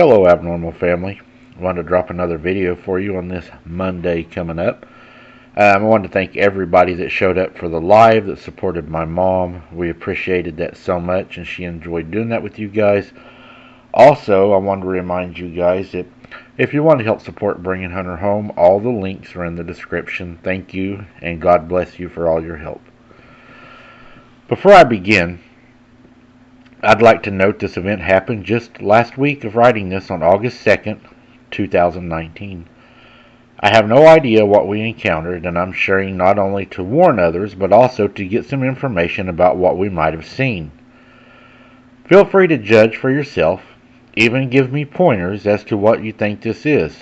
Hello, Abnormal Family. I wanted to drop another video for you on this Monday coming up. I wanted to thank everybody that showed up for the live, that supported my mom. We appreciated that so much, and she enjoyed doing that with you guys. Also, I wanted to remind you guys that if you want to help support Bringing Hunter Home, all the links are in the description. Thank you, and God bless you for all your help. Before I begin, I'd like to note this event happened just last week of writing this on August 2nd, 2019. I have no idea what we encountered, and I'm sharing not only to warn others, but also to get some information about what we might have seen. Feel free to judge for yourself, even give me pointers as to what you think this is.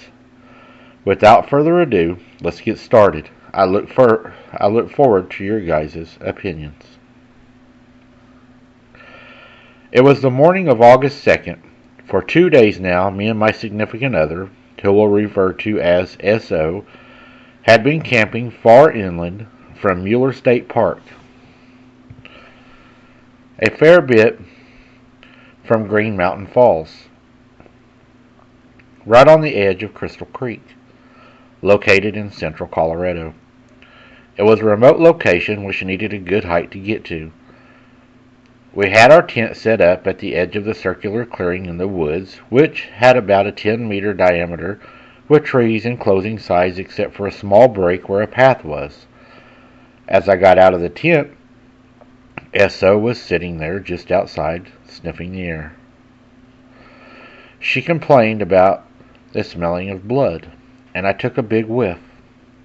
Without further ado, let's get started. I look forward to your guys' opinions. It was the morning of August 2nd. For 2 days now, me and my significant other, who we'll refer to as SO, had been camping far inland from Mueller State Park, a fair bit from Green Mountain Falls, right on the edge of Crystal Creek, located in central Colorado. It was a remote location which needed a good height to get to. We had our tent set up at the edge of the circular clearing in the woods, which had about a 10-meter diameter, with trees enclosing sides except for a small break where a path was. As I got out of the tent, SO was sitting there just outside, sniffing the air. She complained about the smelling of blood, and I took a big whiff.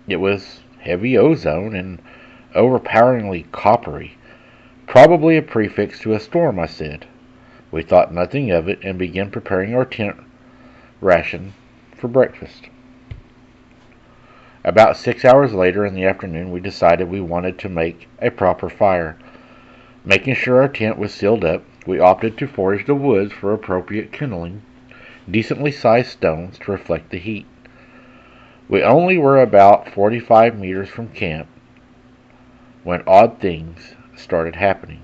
It was heavy ozone and overpoweringly coppery. Probably a prefix to a storm, I said. We thought nothing of it and began preparing our tent ration for breakfast. About 6 hours later in the afternoon, we decided we wanted to make a proper fire. Making sure our tent was sealed up, we opted to forage the woods for appropriate kindling, decently sized stones to reflect the heat. We only were about 45 meters from camp when odd things started happening.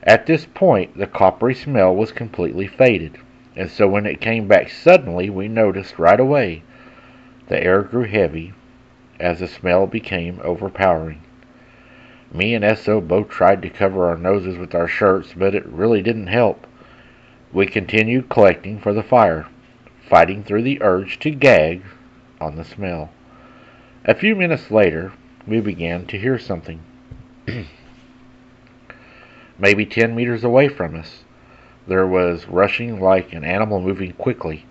At this point, the coppery smell was completely faded, and so when it came back suddenly, we noticed right away the air grew heavy as the smell became overpowering. Me and SO both tried to cover our noses with our shirts, but it really didn't help. We continued collecting for the fire, fighting through the urge to gag on the smell. A few minutes later, we began to hear something. Maybe 10 meters away from us, there was rushing like an animal moving quickly,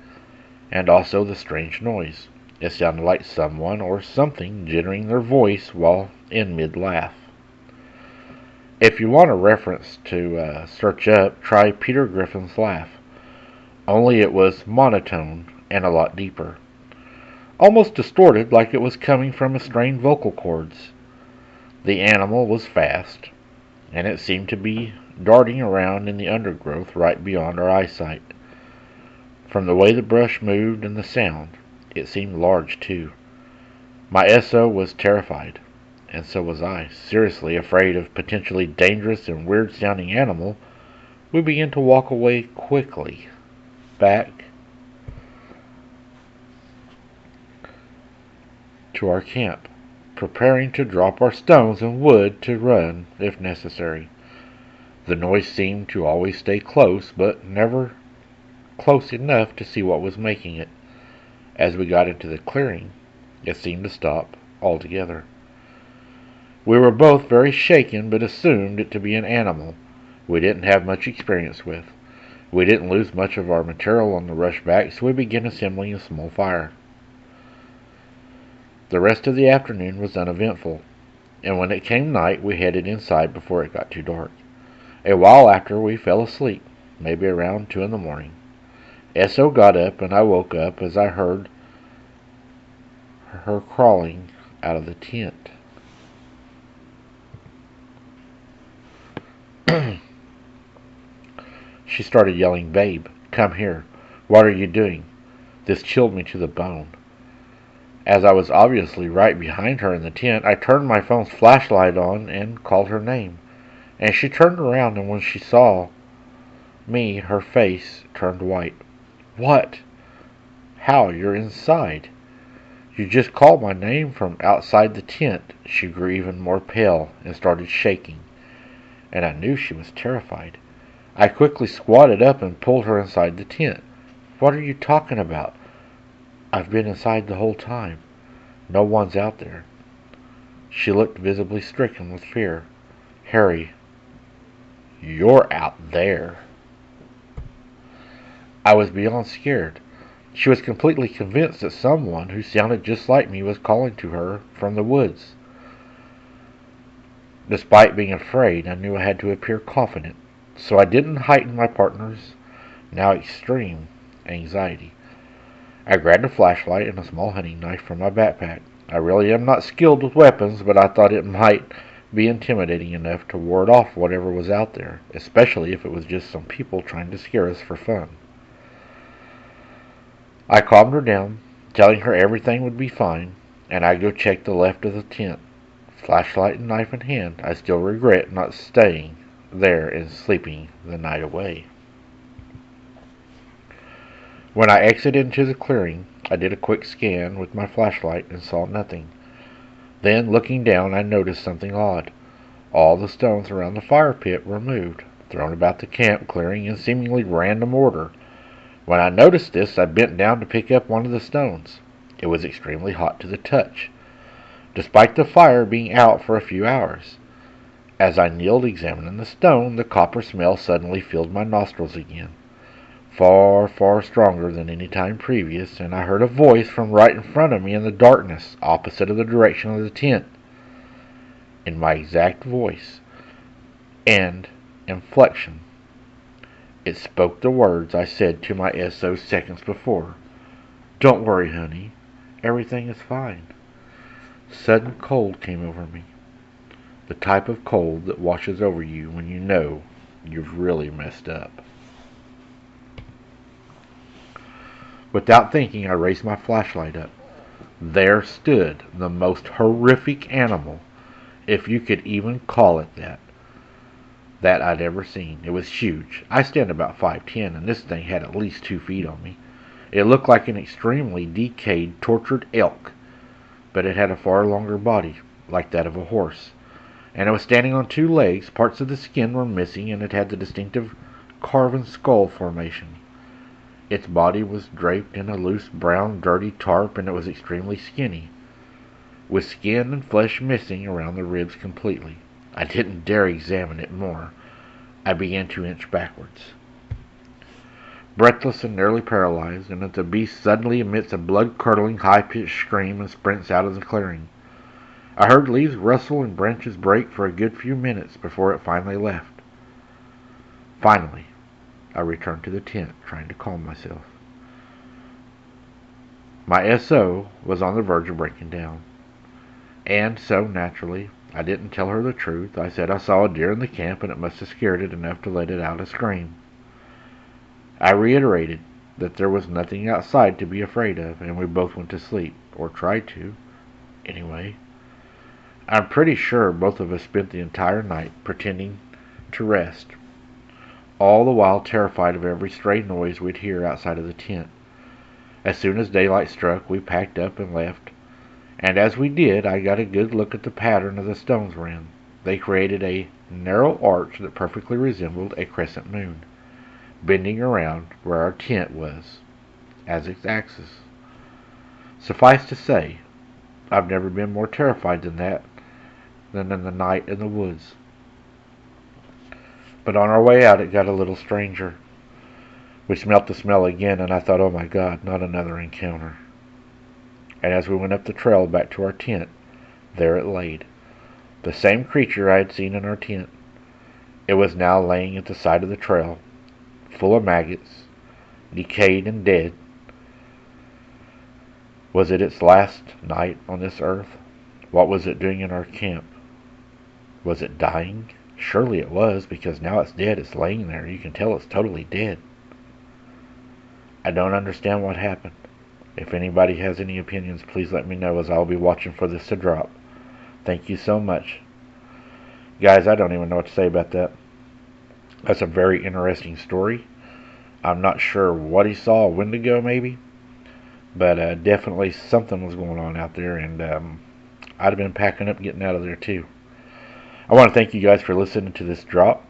and also the strange noise. It sounded like someone or something jittering their voice while in mid-laugh. If you want a reference to search up, try Peter Griffin's laugh. Only it was monotone and a lot deeper. Almost distorted, like it was coming from a strained vocal cords. The animal was fast, and it seemed to be darting around in the undergrowth right beyond our eyesight. From the way the brush moved and the sound, it seemed large too. My SO was terrified, and so was I. Seriously afraid of potentially dangerous and weird-sounding animal, we began to walk away quickly, back to our camp, preparing to drop our stones and wood to run if necessary. The noise seemed to always stay close, but never close enough to see what was making it. As we got into the clearing, it seemed to stop altogether. We were both very shaken, but assumed it to be an animal we didn't have much experience with. We didn't lose much of our material on the rush back, so we began assembling a small fire. The rest of the afternoon was uneventful, and when it came night, we headed inside before it got too dark. A while after, we fell asleep, maybe around 2 in the morning. SO got up, and I woke up as I heard her crawling out of the tent. She started yelling, "Babe, come here. What are you doing?" This chilled me to the bone. As I was obviously right behind her in the tent, I turned my phone's flashlight on and called her name. And she turned around, and when she saw me, her face turned white. What? How? You're inside. You just called my name from outside the tent. She grew even more pale and started shaking, and I knew she was terrified. I quickly squatted up and pulled her inside the tent. What are you talking about? I've been inside the whole time. No one's out there. She looked visibly stricken with fear. Harry, you're out there. I was beyond scared. She was completely convinced that someone who sounded just like me was calling to her from the woods. Despite being afraid, I knew I had to appear confident, so I didn't heighten my partner's now extreme anxiety. I grabbed a flashlight and a small hunting knife from my backpack. I really am not skilled with weapons, but I thought it might be intimidating enough to ward off whatever was out there, especially if it was just some people trying to scare us for fun. I calmed her down, telling her everything would be fine, and I'd go check the left of the tent. Flashlight and knife in hand, I still regret not staying there and sleeping the night away. When I exited into the clearing, I did a quick scan with my flashlight and saw nothing. Then, looking down, I noticed something odd. All the stones around the fire pit were moved, thrown about the camp clearing in seemingly random order. When I noticed this, I bent down to pick up one of the stones. It was extremely hot to the touch, despite the fire being out for a few hours. As I kneeled examining the stone, the copper smell suddenly filled my nostrils again, far, far stronger than any time previous, and I heard a voice from right in front of me in the darkness, opposite of the direction of the tent. In my exact voice and inflection, it spoke the words I said to my SO seconds before. Don't worry, honey. Everything is fine. Sudden cold came over me. The type of cold that washes over you when you know you've really messed up. Without thinking, I raised my flashlight up. There stood the most horrific animal, if you could even call it that I'd ever seen. It was huge. I stand about 5'10", and this thing had at least 2 feet on me. It looked like an extremely decayed, tortured elk, but it had a far longer body, like that of a horse, and it was standing on 2 legs. Parts of the skin were missing, and it had the distinctive carven skull formation. Its body was draped in a loose, brown, dirty tarp, and it was extremely skinny, with skin and flesh missing around the ribs completely. I didn't dare examine it more. I began to inch backwards, breathless and nearly paralyzed, and then the beast suddenly emits a blood-curdling, high-pitched scream and sprints out of the clearing. I heard leaves rustle and branches break for a good few minutes before it finally left. Finally, I returned to the tent, trying to calm myself. My SO was on the verge of breaking down, and so, naturally, I didn't tell her the truth. I said I saw a deer in the camp and it must have scared it enough to let it out a scream. I reiterated that there was nothing outside to be afraid of, and we both went to sleep, or tried to, anyway. I'm pretty sure both of us spent the entire night pretending to rest, all the while terrified of every stray noise we'd hear outside of the tent. As soon as daylight struck, we packed up and left, and as we did, I got a good look at the pattern of the stones we're in. They created a narrow arch that perfectly resembled a crescent moon, bending around where our tent was as its axis. Suffice to say, I've never been more terrified than in the night in the woods. But on our way out, it got a little stranger. We smelt the smell again, and I thought, oh my God, not another encounter. And as we went up the trail back to our tent, there it laid, the same creature I had seen in our tent. It was now laying at the side of the trail, full of maggots, decayed and dead. Was it its last night on this earth? What was it doing in our camp? Was it dying? Surely it was, because now it's dead. It's laying there. You can tell it's totally dead. I don't understand what happened. If anybody has any opinions, please let me know, as I'll be watching for this to drop. Thank you so much. Guys, I don't even know what to say about that. That's a very interesting story. I'm not sure what he saw a Wendigo maybe, but definitely something was going on out there, and I'd have been packing up getting out of there too. I want to thank you guys for listening to this drop.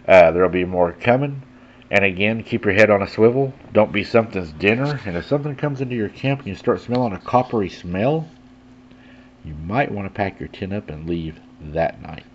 There'll be more coming. And again, keep your head on a swivel. Don't be something's dinner. And if something comes into your camp and you start smelling a coppery smell, you might want to pack your tent up and leave that night.